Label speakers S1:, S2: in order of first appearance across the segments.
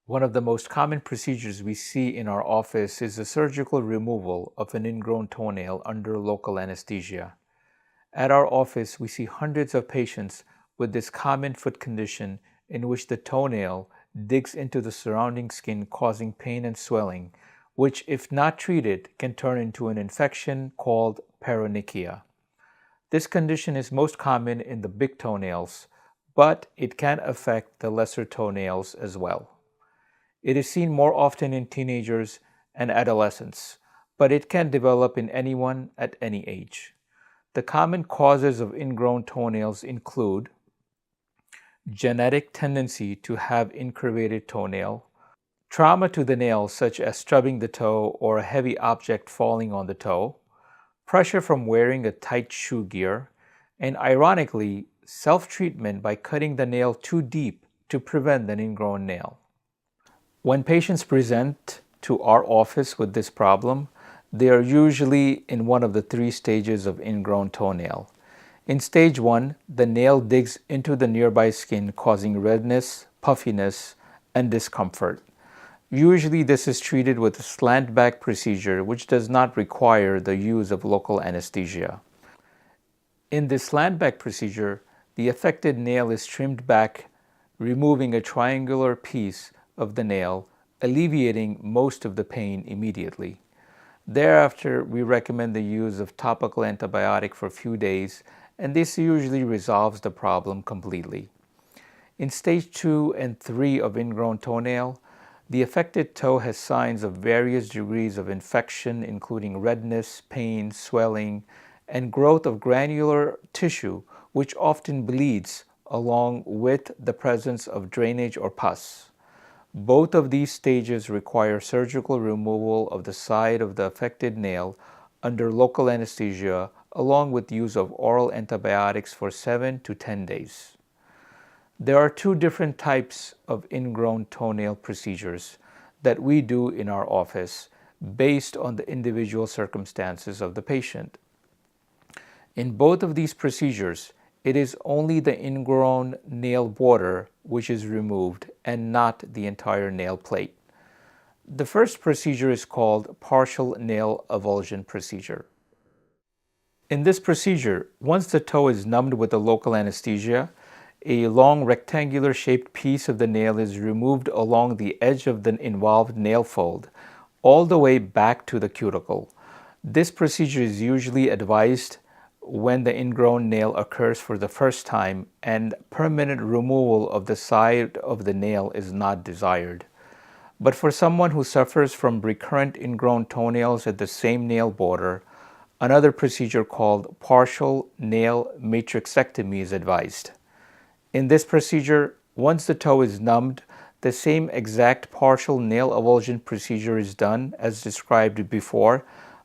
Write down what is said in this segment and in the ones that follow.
S1: One of the most common procedures we see in our office is the surgical removal of an ingrown toenail under local anesthesia. At our office, we see hundreds of patients with this common foot condition in which the toenail digs into the surrounding skin, causing pain and swelling, which, if not treated, can turn into an infection called paronychia. This condition is most common in the big toenails, but it can affect the lesser toenails as well. It is seen more often in teenagers and adolescents, but it can develop in anyone at any age. The common causes of ingrown toenails include genetic tendency to have incurvated toenail, trauma to the nail such as stubbing the toe or a heavy object falling on the toe, pressure from wearing a tight shoe gear, and ironically, self-treatment by cutting the nail too deep to prevent an ingrown nail. When patients present to our office with this problem, they are usually in one of the three stages of ingrown toenail. In stage 1, the nail digs into the nearby skin, causing redness, puffiness, and discomfort. Usually this is treated with a slant back procedure, which does not require the use of local anesthesia. In this slant back procedure, the affected nail is trimmed back, removing a triangular piece of the nail, alleviating most of the pain immediately. Thereafter, we recommend the use of topical antibiotic for a few days, and this usually resolves the problem completely. In stage 2 and 3 of ingrown toenail, the affected toe has signs of various degrees of infection, including redness, pain, swelling, and growth of granular tissue, which often bleeds, along with the presence of drainage or pus. Both of these stages require surgical removal of the side of the affected nail under local anesthesia, along with use of oral antibiotics for 7 to 10 days. There are two different types of ingrown toenail procedures that we do in our office based on the individual circumstances of the patient. In both of these procedures, it is only the ingrown nail border which is removed and not the entire nail plate. The first procedure is called partial nail avulsion procedure. In this procedure, once the toe is numbed with a local anesthesia, a long rectangular shaped piece of the nail is removed along the edge of the involved nail fold, all the way back to the cuticle. This procedure is usually advised when the ingrown nail occurs for the first time and permanent removal of the side of the nail is not desired. But for someone who suffers from recurrent ingrown toenails at the same nail border, another procedure called partial nail matrixectomy is advised. In this procedure, once the toe is numbed, the same exact partial nail avulsion procedure is done as described before,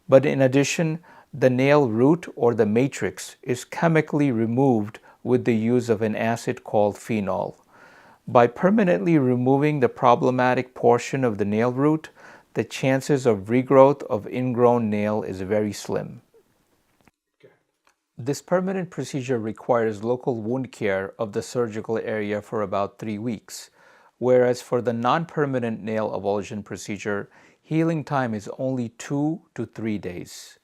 S1: but in addition, the nail root or the matrix is chemically removed with the use of an acid called phenol. By permanently removing the problematic portion of the nail root, the chances of regrowth of ingrown nail is very slim. This permanent procedure requires local wound care of the surgical area for about 3 weeks, whereas for the non-permanent nail avulsion procedure, healing time is only 2 to 3 days.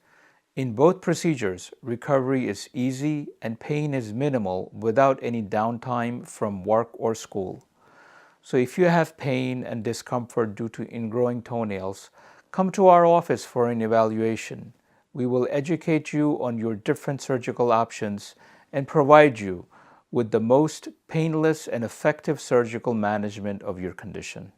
S1: In both procedures, recovery is easy and pain is minimal without any downtime from work or school. So if you have pain and discomfort due to ingrowing toenails, come to our office for an evaluation. We will educate you on your different surgical options and provide you with the most painless and effective surgical management of your condition.